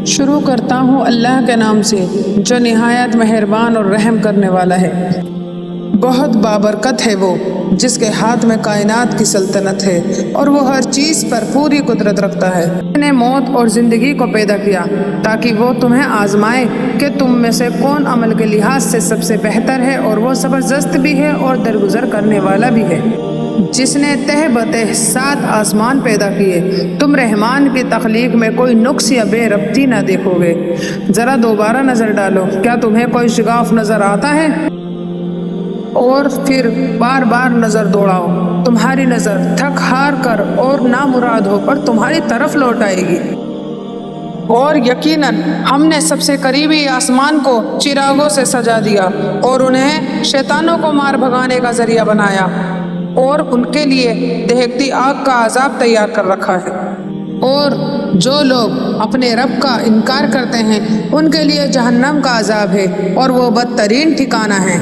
شروع کرتا ہوں اللہ کے نام سے جو نہایت مہربان اور رحم کرنے والا ہے۔ بہت بابرکت ہے وہ جس کے ہاتھ میں کائنات کی سلطنت ہے اور وہ ہر چیز پر پوری قدرت رکھتا ہے۔ اس نے موت اور زندگی کو پیدا کیا تاکہ وہ تمہیں آزمائے کہ تم میں سے کون عمل کے لحاظ سے سب سے بہتر ہے، اور وہ زبردست بھی ہے اور درگزر کرنے والا بھی ہے۔ جس نے تہ بتہ 7 آسمان پیدا کیے، تم رحمان کی تخلیق میں کوئی نقص یا بے ربطی نہ دیکھو گے۔ ذرا دوبارہ نظر ڈالو، کیا تمہیں کوئی شگاف نظر آتا ہے؟ اور پھر بار بار نظر دوڑاؤ، تمہاری نظر تھک ہار کر اور نامراد ہو کر تمہاری طرف لوٹ آئے گی۔ اور یقیناً ہم نے سب سے قریبی آسمان کو چراغوں سے سجا دیا اور انہیں شیطانوں کو مار بھگانے کا ذریعہ بنایا، اور ان کے لیے دہکتی آگ کا عذاب تیار کر رکھا ہے۔ اور جو لوگ اپنے رب کا انکار کرتے ہیں ان کے لیے جہنم کا عذاب ہے، اور وہ بدترین ٹھکانہ ہے۔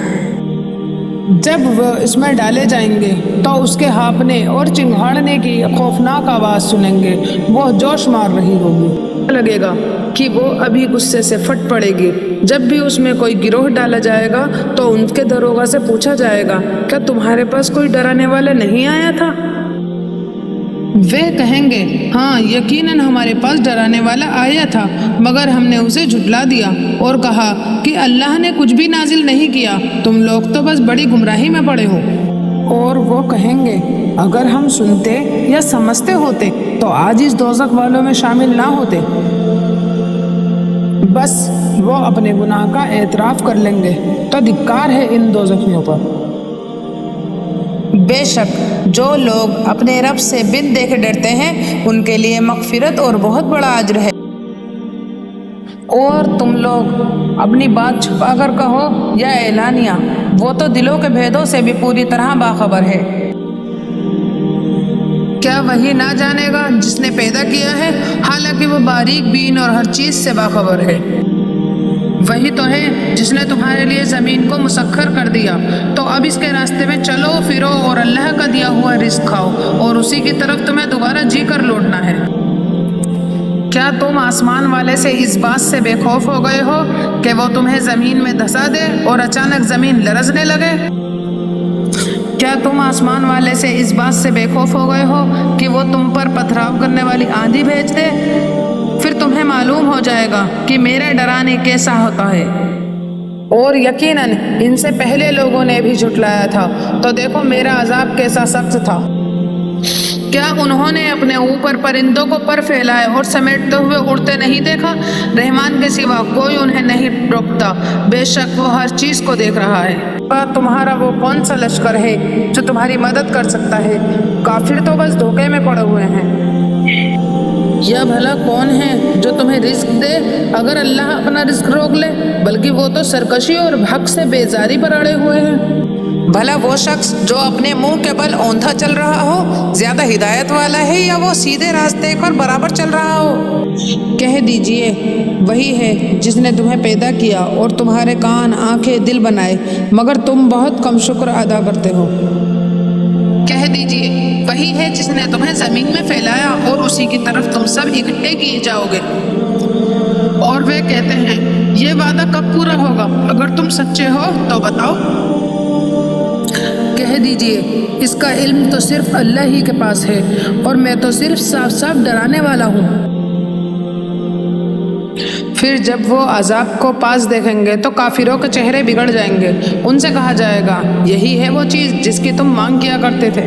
جب وہ اس میں ڈالے جائیں گے تو اس کے ہانپنے اور چنگھاڑنے کی خوفناک آواز سنیں گے۔ وہ جوش مار رہی ہوگی، لگے گا کہ وہ ابھی غصے سے پھٹ پڑے گی۔ جب بھی اس میں کوئی گروہ ڈالا جائے گا تو ان کے داروغہ سے پوچھا جائے گا، کیا تمہارے پاس کوئی ڈرانے والا نہیں آیا تھا؟ وہ کہیں گے، ہاں یقیناً ہمارے پاس ڈرانے والا آیا تھا، مگر ہم نے اسے جھٹلا دیا اور کہا کہ اللہ نے کچھ بھی نازل نہیں کیا، تم لوگ تو بس بڑی گمراہی میں پڑے ہو۔ اور وہ کہیں گے، اگر ہم سنتے یا سمجھتے ہوتے تو آج اس دوزخ والوں میں شامل نہ ہوتے۔ بس وہ اپنے گناہ کا اعتراف کر لیں گے تو ಧಿಕ್ಕಾರ ہے ان دوزخیوں پر۔ بے شک جو لوگ اپنے رب سے بن دیکھے ڈرتے ہیں ان کے لیے مغفرت اور بہت بڑا اجر ہے۔ اور تم لوگ اپنی بات چھپا کر کہو یا اعلانیہ، وہ تو دلوں کے بھیدوں سے بھی پوری طرح باخبر ہے۔ کیا وہی نہ جانے گا جس نے پیدا کیا ہے، حالانکہ وہ باریک بین اور ہر چیز سے باخبر ہے۔ وہی تو ہے جس نے تمہارے لیے زمین کو مسخر کر دیا، تو اب اس کے راستے میں چلو پھرو اور اللہ کا دیا ہوا رزق کھاؤ، اور اسی کی طرف تمہیں دوبارہ جی کر لوٹنا ہے۔ کیا تم آسمان والے سے اس بات سے بے خوف ہو گئے ہو کہ وہ تمہیں زمین میں دھسا دے اور اچانک زمین لرزنے لگے؟ کیا تم آسمان والے سے اس بات سے بے خوف ہو گئے ہو کہ وہ تم پر پتھراؤ کرنے والی آندھی بھیج دے؟ پھر تمہیں معلوم ہو جائے گا کہ میرا ڈرانے کیسا ہوتا ہے۔ اور یقیناً ان سے پہلے لوگوں نے بھی جھٹلایا تھا، تو دیکھو میرا عذاب کیسا سخت تھا۔ کیا انہوں نے اپنے اوپر پرندوں کو پر پھیلائے اور سمیٹتے ہوئے اڑتے نہیں دیکھا؟ رحمان کے سوا کوئی انہیں نہیں روکتا، بے شک وہ ہر چیز کو دیکھ رہا ہے۔ تمہارا وہ کون سا لشکر ہے جو تمہاری مدد کر سکتا ہے؟ کافر تو بس دھوکے میں پڑے ہوئے ہیں۔ یا بھلا کون ہے جو تمہیں رزق دے اگر اللہ اپنا رزق روک لے؟ بلکہ وہ تو سرکشی اور حق سے بیزاری پر اڑے ہوئے ہیں۔ بھلا وہ شخص جو اپنے منہ کے بل اوندھا چل رہا ہو زیادہ ہدایت والا ہے، یا وہ سیدھے راستے پر برابر چل رہا ہو؟ کہہ دیجئے وہی ہے جس نے تمہیں پیدا کیا اور تمہارے کان آنکھیں دل بنائے، مگر تم بہت کم شکر ادا کرتے ہو۔ کہہ دیجئے وہی ہے جس نے تمہیں زمین میں پھیلایا اور اسی کی طرف تم سب اکٹھے کیے جاؤ گے۔ اور وہ کہتے ہیں، یہ وعدہ کب پورا ہوگا؟ اگر تم سچے ہو تو بتاؤ۔ کہہ دیجئے اس کا علم تو صرف اللہ ہی کے پاس ہے، اور میں تو صرف صاف صاف ڈرانے والا ہوں۔ پھر جب وہ عذاب کو پاس دیکھیں گے تو کافروں کے چہرے بگڑ جائیں گے۔ ان سے کہا جائے گا، یہی ہے وہ چیز جس کی تم مانگ کیا کرتے تھے۔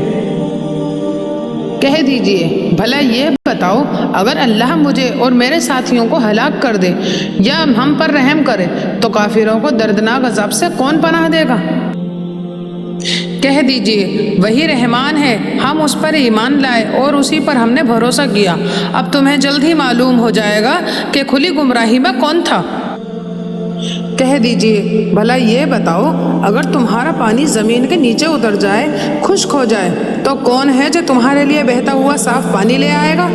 کہہ دیجئے بھلا یہ بتاؤ، اگر اللہ مجھے اور میرے ساتھیوں کو ہلاک کر دے یا ہم پر رحم کرے تو کافروں کو دردناک عذاب سے کون پناہ دے گا؟ کہہ دیجئے وہی رحمان ہے، ہم اس پر ایمان لائے اور اسی پر ہم نے بھروسہ کیا۔ اب تمہیں جلد ہی معلوم ہو جائے گا کہ کھلی گمراہی میں کون تھا۔ کہہ دیجئے بھلا یہ بتاؤ، اگر تمہارا پانی زمین کے نیچے اتر جائے، خشک ہو جائے، تو کون ہے جو تمہارے لیے بہتا ہوا صاف پانی لے آئے گا؟